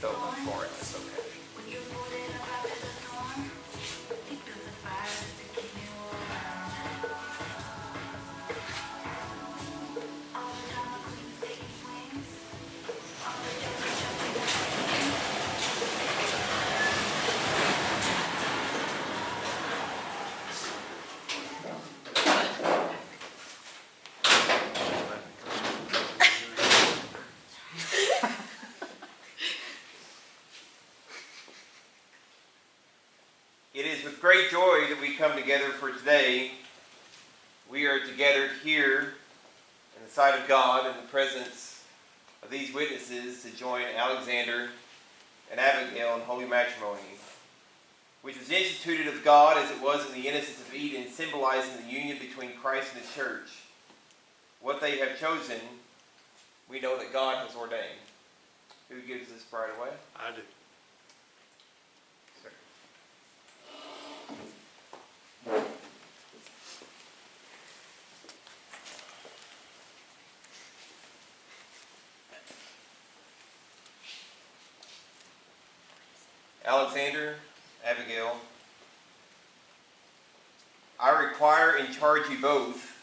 Felt much more, and that's okay. It is with great joy that we come together for today. We are together here in the sight of God in the presence of these witnesses to join Alexander and Abigail in holy matrimony, which was instituted of God as it was in the innocence of Eden, symbolizing the union between Christ and His church. What they have chosen, we know that God has ordained. Who gives this bride away? I do. Sir. Alexander, Abigail, I require and charge you both,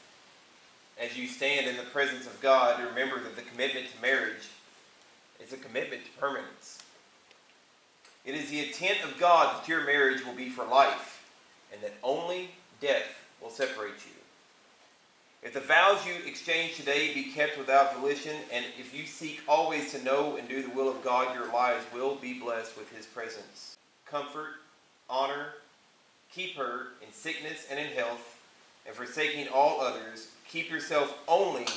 as you stand in the presence of God, to remember that the commitment to marriage is a commitment to permanence. It is the intent of God that your marriage will be for life, and that only death will separate you. If the vows you exchange today be kept without volition, and if you seek always to know and do the will of God, your lives will be blessed with His presence. Comfort, honor, keep her in sickness and in health, and forsaking all others, keep yourself only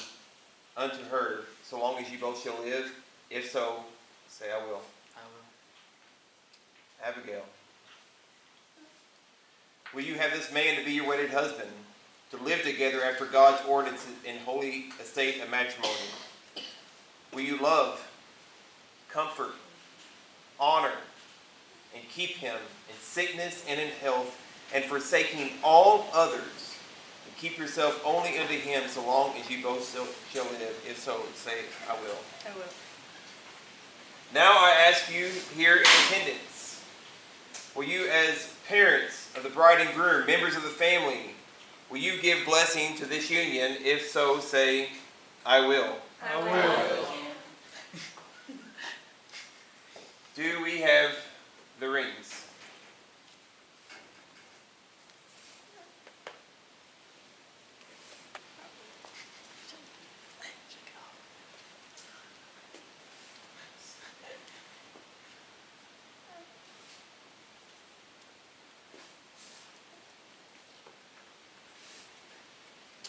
unto her, so long as you both shall live. If so, say, I will. I will. Abigail, will you have this man to be your wedded husband, to live together after God's ordinance in holy estate of matrimony? Will you love, comfort, honor, and keep him in sickness and in health, and forsaking all others, and keep yourself only unto him, so long as you both shall live? If so, say, I will. I will. Now I ask you here in attendance, will you, as parents of the bride and groom, members of the family, will you give blessing to this union? If so, say, I will. I will. Do we have the rings?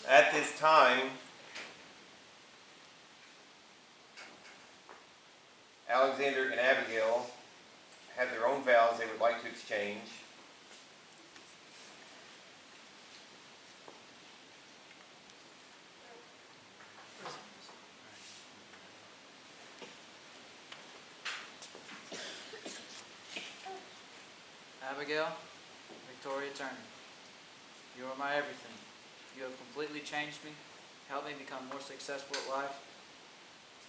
At this time, Alexander and Abigail have their own vows they would like to exchange. Abigail, Victoria Turner, you are my everything. You have completely changed me, helped me become more successful at life,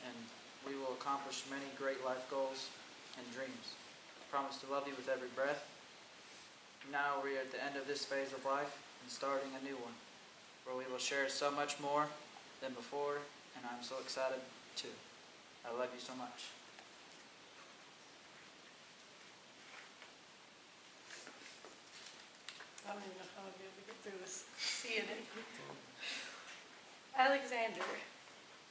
and we will accomplish many great life goals and dreams. I promise to love you with every breath. Now we are at the end of this phase of life and starting a new one, where we will share so much more than before, and I'm so excited too. I love you so much. I don't even know how I'll be able to get through this. Seeing it. Alexander,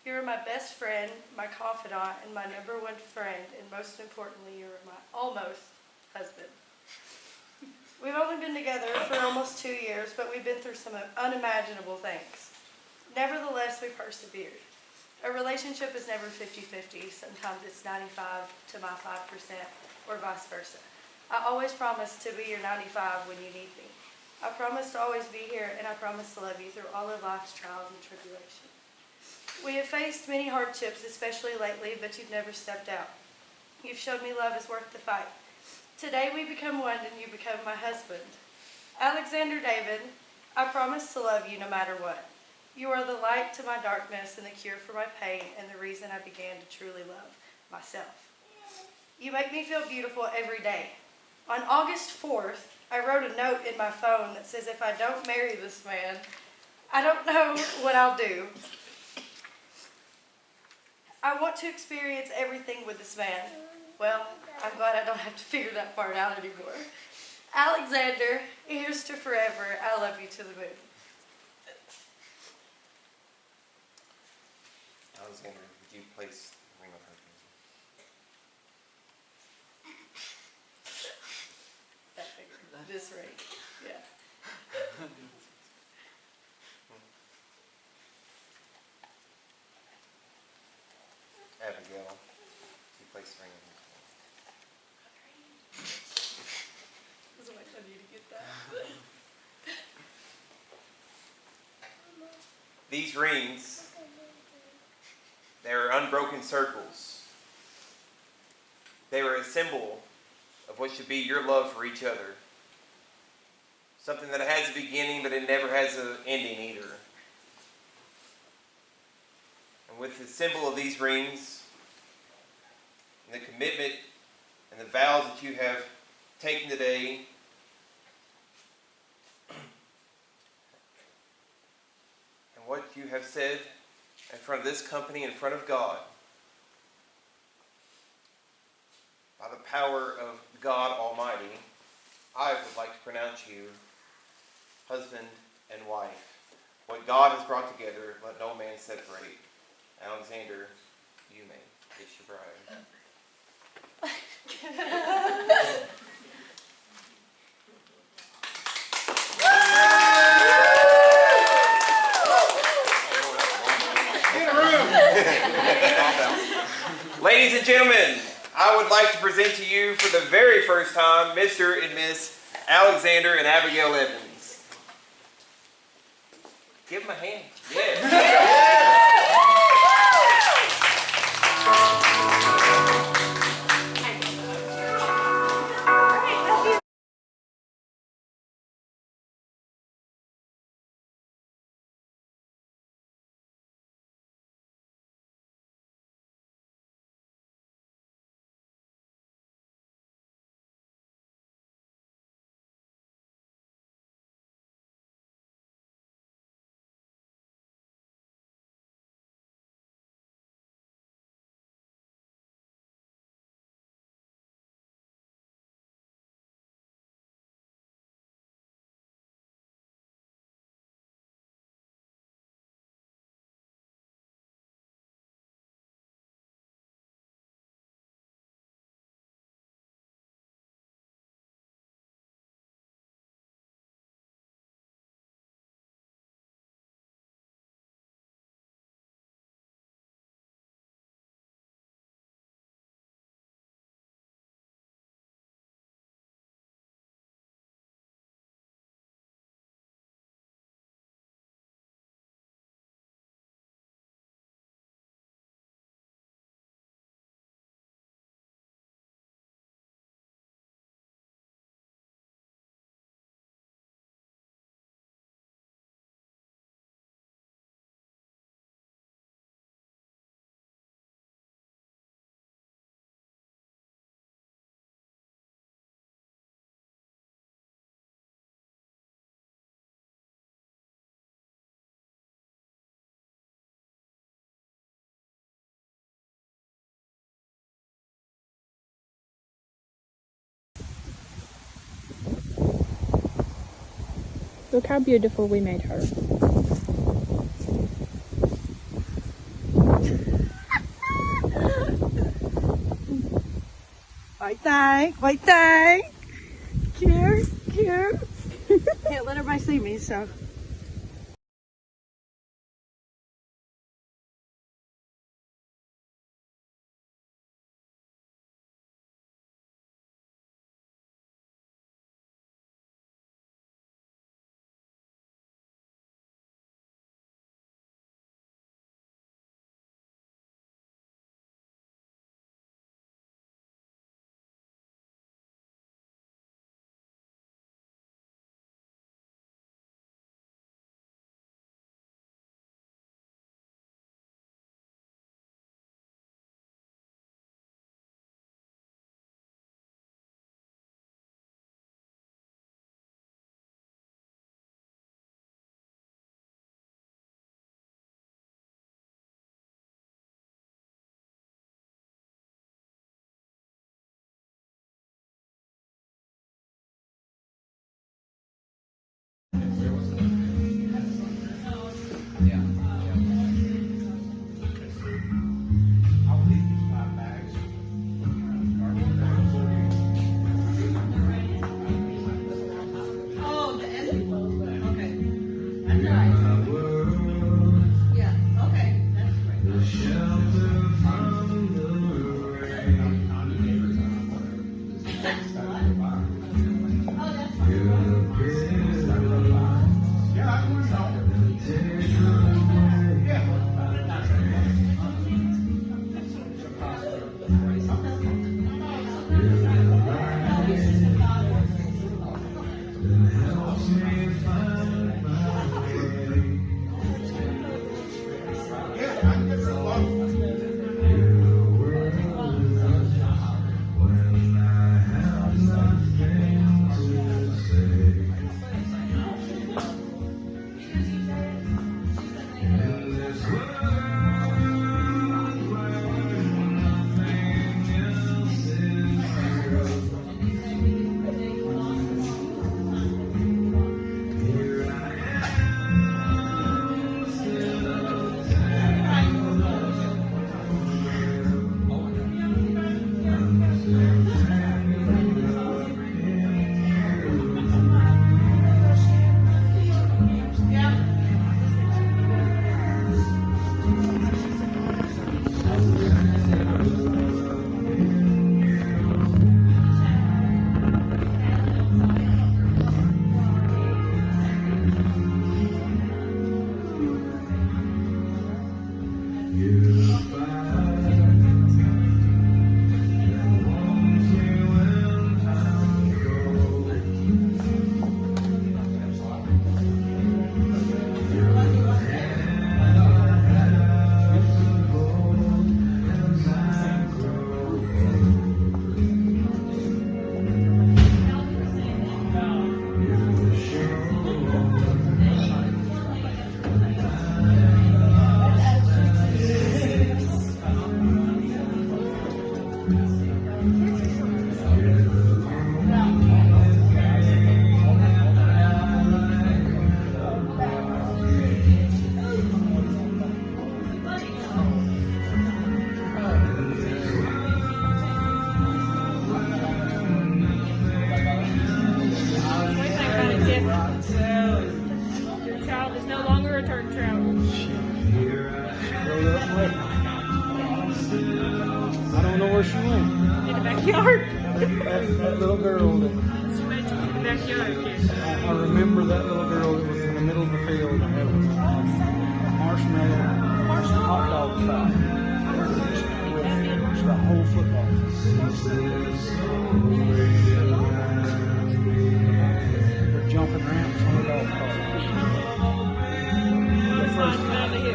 you are my best friend, my confidant, and my number one friend, and most importantly, you are my almost husband. We've only been together for almost 2 years, but we've been through some unimaginable things. Nevertheless, we persevered. A relationship is never 50-50. Sometimes it's 95 to my 5%, or vice versa. I always promise to be your 95 when you need me. I promise to always be here, and I promise to love you through all of life's trials and tribulations. We have faced many hardships, especially lately, but you've never stepped out. You've showed me love is worth the fight. Today we become one, and you become my husband. Alexander David, I promise to love you no matter what. You are the light to my darkness and the cure for my pain, and the reason I began to truly love myself. You make me feel beautiful every day. On August 4th, I wrote a note in my phone that says if I don't marry this man, I don't know what I'll do. I want to experience everything with this man. Well, I'm glad I don't have to figure that part out anymore. Alexander, here's to forever. I love you to the moon. Alexander, would you place the ring on her finger? That finger. This ring. Yeah. Abigail, would you place the ring on her finger? I was waiting on you to get that. These rings, they are unbroken circles. They are a symbol of what should be your love for each other. Something that has a beginning, but it never has an ending either. And with the symbol of these rings, and the commitment and the vows that you have taken today, and what you have said in front of this company, in front of God, by the power of God Almighty, I would like to pronounce you husband and wife. What God has brought together, let no man separate. Alexander, you may kiss your bride. Ladies and gentlemen, I would like to present to you for the very first time Mr. and Miss Alexander and Abigail Evans. Give them a hand. Yes. Look how beautiful we made her. White thing. Cute, cute. Can't let everybody see me, so. Oh, the ending. Okay. That's all right. Yeah, okay. That's great. Oh, that's Your child is no longer a turd trout. I don't know where she went. In the backyard. That little girl that She went to the backyard, kid. I remember, that little girl that was in the middle of the field and had a marshmallow hot dog fight with the whole football. They're jumping ramps on the golf cart. The first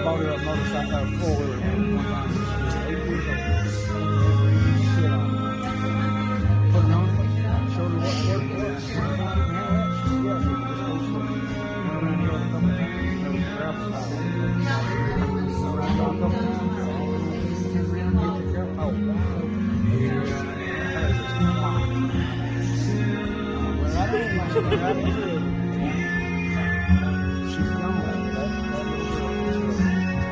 bought her a motorcycle, a four-wheeler, one time. She was 8 years old. Shit on her. Put it on, showed her what work was. Yeah, she was supposed to run around here a couple of times. There was a gravel pile. Around a couple of times. Oh, wow. She's gone. That little girl is if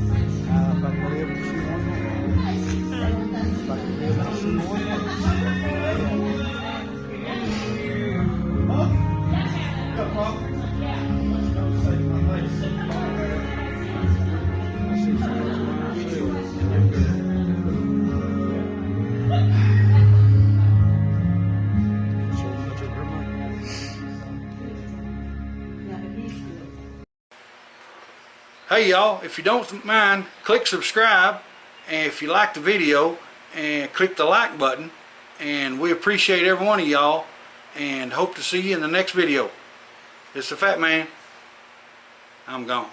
I could live to see one more. If I could live to see one Hey y'all, if you don't mind, click subscribe, and if you like the video, and click the like button, and we appreciate every one of y'all, and hope to see you in the next video. It's the Fat Man. I'm gone.